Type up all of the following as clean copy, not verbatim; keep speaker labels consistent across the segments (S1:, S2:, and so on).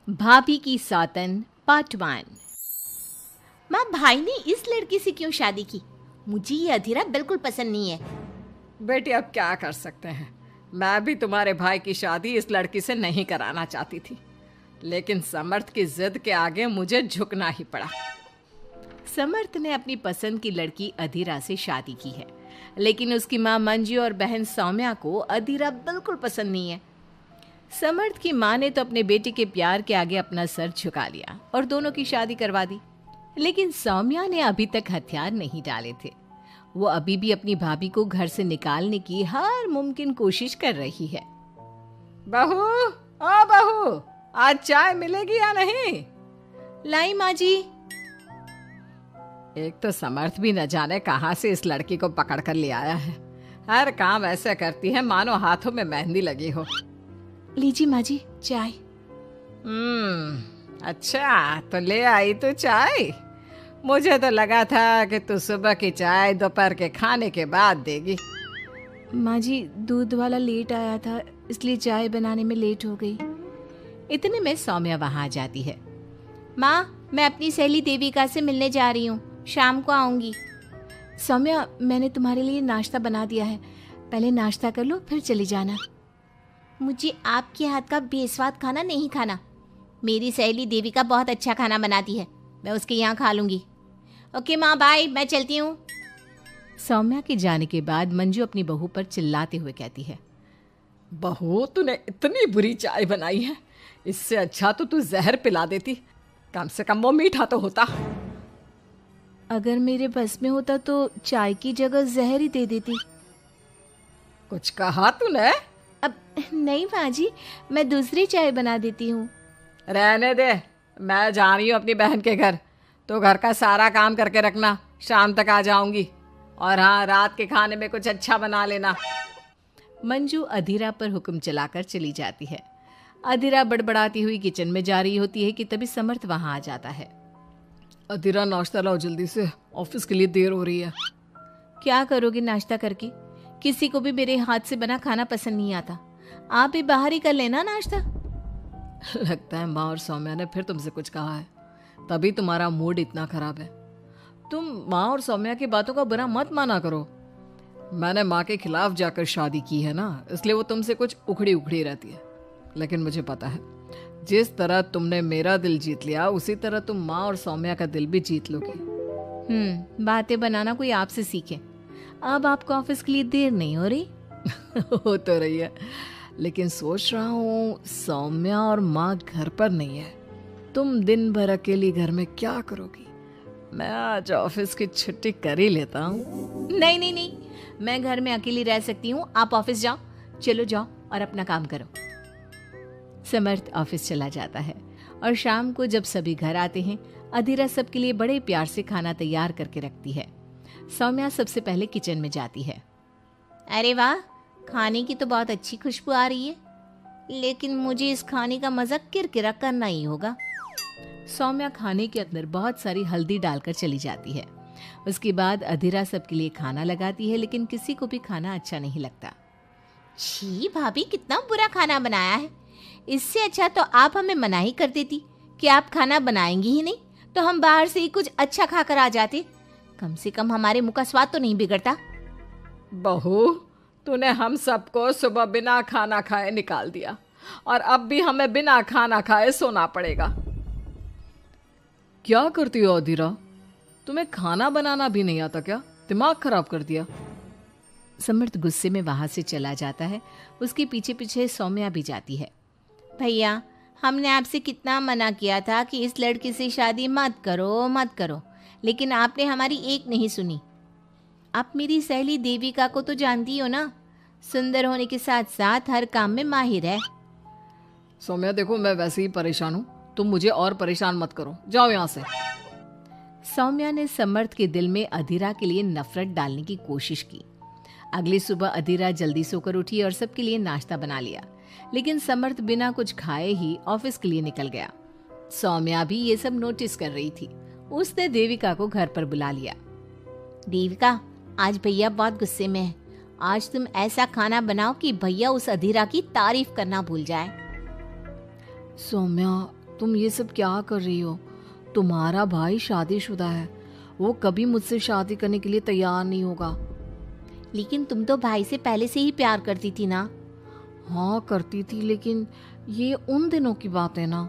S1: भाभी की सौतन पार्ट 1। माँ, भाई ने इस लड़की से क्यों शादी की? मुझे ये अधीरा बिल्कुल पसंद नहीं है।
S2: बेटी, अब क्या कर सकते हैं। मैं भी तुम्हारे भाई की शादी इस लड़की से नहीं कराना चाहती थी, लेकिन समर्थ की जिद के आगे मुझे झुकना ही पड़ा।
S1: समर्थ ने अपनी पसंद की लड़की अधीरा से शादी की है, लेकिन उसकी माँ मंजू और बहन सौम्या को अधीरा बिल्कुल पसंद नहीं है। समर्थ की माँ ने तो अपने बेटे के प्यार के आगे अपना सर झुका लिया और दोनों की शादी करवा दी, लेकिन सौम्या ने अभी तक हथियार नहीं डाले थे। वो अभी भी अपनी भाभी को घर से निकालने की हर मुमकिन कोशिश कर रही है।
S2: बहू, ओ बहू, आज चाय मिलेगी या नहीं?
S1: लाई माँ जी।
S2: एक तो समर्थ भी न जाने कहां से इस लड़की को पकड़ कर ले आया है। हर काम ऐसे करती है मानो हाथों में मेहंदी लगी हो।
S1: लीजिए माँ जी चाय।
S2: अच्छा, तो ले आई तू चाय। मुझे तो लगा था कि तू सुबह की चाय दोपहर के खाने के बाद देगी।
S1: माँ जी, दूध वाला लेट आया था, इसलिए चाय बनाने में लेट हो गई। इतने में सौम्या वहां आ जाती है। माँ, मैं अपनी सहेली देविका से मिलने जा रही हूँ, शाम को आऊंगी। सौम्या, मैंने तुम्हारे लिए नाश्ता बना दिया है, पहले नाश्ता कर लो फिर चली जाना। मुझे आपके हाथ का बेस्वाद खाना नहीं खाना। मेरी सहेली देविका बहुत अच्छा खाना बनाती है, मैं उसके यहाँ खा लूंगी। ओके माँ, बाय, मैं चलती हूँ। सौम्या के जाने के बाद मंजू अपनी बहू पर चिल्लाते हुए कहती है,
S2: बहू, तूने इतनी बुरी चाय बनाई है, इससे अच्छा तो तू जहर पिला देती, कम से कम वो मीठा तो होता।
S1: अगर मेरे बस में होता तो चाय की जगह जहर ही दे देती।
S2: कुछ कहा तूने?
S1: अब नहीं माँ जी, मैं दूसरी चाय बना देती हूँ।
S2: रहने दे, मैं जा रही हूँ अपनी बहन के घर, तो घर का सारा काम करके रखना, शाम तक आ जाऊंगी। और हाँ, रात के खाने में कुछ अच्छा बना लेना।
S1: मंजू अधीरा पर हुक्म चलाकर चली जाती है। अधीरा बड़बड़ाती हुई किचन में जा रही होती है कि तभी समर्थ वहां आ जाता है।
S2: अधीरा, नाश्ता लाओ जल्दी से, ऑफिस के लिए देर हो रही है।
S1: क्या करोगे नाश्ता करके? किसी को भी मेरे हाथ से बना खाना पसंद नहीं आता, आप भी बाहर ही कर लेना नाश्ता।
S2: लगता है माँ और सौम्या ने फिर तुमसे कुछ कहा है, तभी तुम्हारा मूड इतना खराब है। तुम माँ और सौम्या की बातों का बुरा मत माना करो। मैंने माँ के खिलाफ जाकर शादी की है ना, इसलिए वो तुमसे कुछ उखड़ी उखड़ी रहती है। लेकिन मुझे पता है, जिस तरह तुमने मेरा दिल जीत लिया, उसी तरह तुम माँ और सौम्या का दिल भी जीत लोगी।
S1: बातें बनाना कोई आपसे सीखे। अब आपको ऑफिस के लिए देर नहीं हो रही?
S2: हो तो रही है, लेकिन सोच रहा हूँ सौम्या और माँ घर पर नहीं है, तुम दिन भर अकेली घर में क्या करोगी? मैं आज ऑफिस की छुट्टी कर ही लेता हूँ।
S1: नहीं नहीं नहीं, मैं घर में अकेली रह सकती हूँ, आप ऑफिस जाओ। चलो जाओ और अपना काम करो। समर्थ ऑफिस चला जाता है और शाम को जब सभी घर आते हैं, अधीरा सबके लिए बड़े प्यार से खाना तैयार करके रखती है। सौम्या सबसे पहले किचन में जाती है। अरे वाह, खाने की तो बहुत अच्छी खुशबू आ रही है, लेकिन मुझे इस खाने का मजा किरकिरा करना ही होगा। सौम्या खाने के अंदर बहुत सारी हल्दी डालकर चली जाती है। उसके बाद अधीरा सबके लिए खाना लगाती है, लेकिन किसी को भी खाना अच्छा नहीं लगता। छी भाभी, कितना बुरा खाना बनाया है। इससे अच्छा तो आप हमें मना ही कर देती कि आप खाना बनाएंगी ही नहीं, तो हम बाहर से ही कुछ अच्छा खाकर आ जाते। कम से कम हमारे मुंह का स्वाद तो नहीं बिगड़ता।
S2: बहू, तूने हम सबको सुबह बिना खाना खाए निकाल दिया, और अब भी हमें बिना खाना खाए सोना पड़ेगा। क्या करती हो अधीरा? तुम्हें खाना बनाना भी नहीं आता क्या? दिमाग खराब कर दिया।
S1: समर्थ गुस्से में वहां से चला जाता है। उसके पीछे पीछे सौम्या भी जाती है। भैया, हमने आपसे कितना मना किया था कि इस लड़की से शादी मत करो मत करो, लेकिन आपने हमारी एक नहीं सुनी। आप मेरी सहेली देविका को तो जानती हो ना, सुंदर होने के साथ साथ हर काम में माहिर है।
S2: सौम्या देखो, मैं वैसे ही परेशान हूँ, तुम मुझे और परेशान मत करो, जाओ यहाँ से।
S1: सौम्या ने समर्थ के दिल में अधीरा के लिए नफरत डालने की कोशिश की। अगली सुबह अधीरा जल्दी सोकर उठी और सबके लिए नाश्ता बना लिया, लेकिन समर्थ बिना कुछ खाए ही ऑफिस के लिए निकल गया। सौम्या भी ये सब नोटिस कर रही थी। उसने देविका को घर पर बुला लिया। देविका, आज भैया बहुत गुस्से में है, आज तुम ऐसा खाना बनाओ कि भैया उस अधीरा की तारीफ करना भूल जाए।
S2: सौम्या, तुम ये सब क्या कर रही हो? तुम्हारा भाई शादीशुदा है, वो कभी मुझसे शादी करने के लिए तैयार नहीं होगा।
S1: लेकिन तुम तो भाई से पहले से ही प्यार करती थी ना।
S2: हाँ करती थी, लेकिन ये उन दिनों की बात है ना।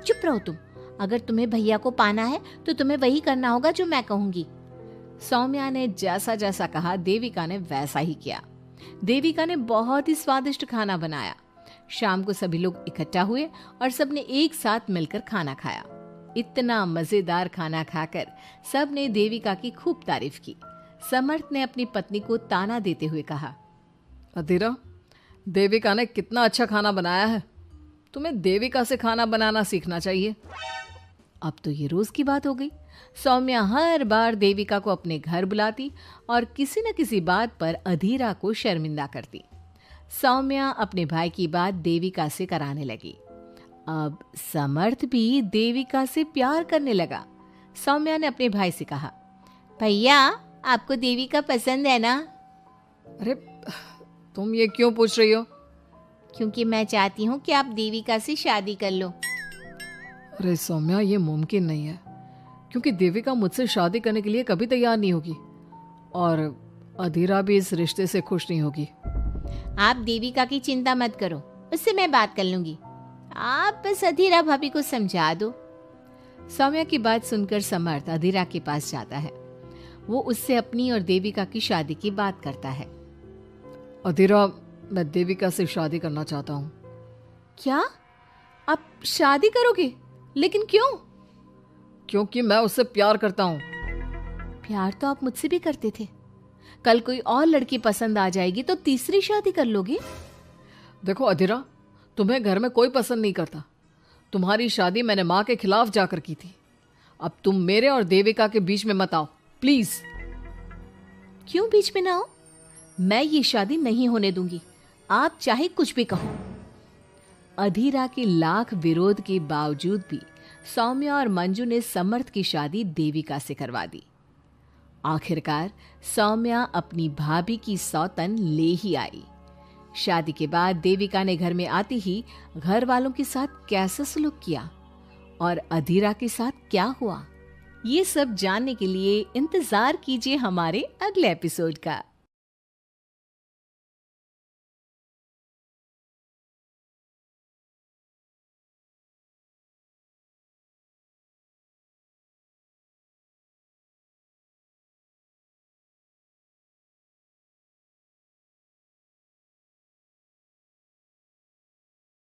S1: चुप रहो तुम। अगर तुम्हें भैया को पाना है तो तुम्हें वही करना होगा जो मैं कहूंगी।
S2: सौम्या ने जैसा जैसा कहा देविका ने वैसा ही किया। देविका ने बहुत ही स्वादिष्ट खाना बनाया। शाम को सभी लोग इकट्ठा हुए और सबने एक साथ मिलकर खाना खाया। इतना मजेदार खाना खाकर सबने देविका की खूब तारीफ की। समर्थ ने अपनी पत्नी को ताना देते हुए कहा, अधीरा, देविका ने कितना अच्छा खाना बनाया है। तुम्हें देविका से खाना बनाना सीखना चाहिए। अब तो ये रोज की बात हो गई। सौम्या हर बार देविका को अपने घर बुलाती और किसी न किसी बात पर अधीरा को शर्मिंदा करती। सौम्या अपने भाई की बात देविका से कराने लगी। अब समर्थ भी देविका से प्यार करने लगा। सौम्या ने अपने भाई से कहा,
S1: भैया आपको देविका पसंद है ना?
S2: अरे तुम ये क्यों पूछ रही हो?
S1: क्योंकि मैं चाहती हूँ कि आप देविका से शादी कर लो।
S2: अरे सौम्या, ये मुमकिन नहीं है, क्योंकि देविका मुझसे शादी करने के लिए कभी तैयार नहीं होगी और अधीरा भी इस रिश्ते से खुश नहीं होगी।
S1: आप देविका की चिंता मत करो, उससे मैं बात कर लूंगी। आप बस अधीरा भाभी को समझा दो।
S2: सौम्या की बात सुनकर समर्थ अधीरा के पास जाता है। वो उससे अपनी और देविका की शादी की बात करता है। अधीरा, मैं देविका से शादी करना चाहता हूँ।
S1: क्या? आप शादी करोगे? लेकिन क्यों?
S2: क्योंकि मैं उससे प्यार करता हूँ।
S1: प्यार तो आप मुझसे भी करते थे। कल कोई और लड़की पसंद आ जाएगी तो तीसरी शादी कर लोगे?
S2: देखो अधीरा, तुम्हें घर में कोई पसंद नहीं करता। तुम्हारी शादी मैंने माँ के खिलाफ जाकर की थी। अब तुम मेरे और देविका के बीच में मत आओ, प्लीज।
S1: क्यों बीच में ना हो? मैं ये शादी नहीं होने दूंगी, आप चाहे कुछ भी कहो।
S2: अधीरा के लाख विरोध के बावजूद भी सौम्या और मंजू ने समर्थ की शादी देविका से करवा दी। आखिरकार सौम्या अपनी भाभी की सौतन ले ही आई। शादी के बाद देविका ने घर में आते ही घर वालों के साथ कैसा सलूक किया और अधीरा के साथ क्या हुआ, ये सब जानने के लिए इंतजार कीजिए हमारे अगले एपिसोड का।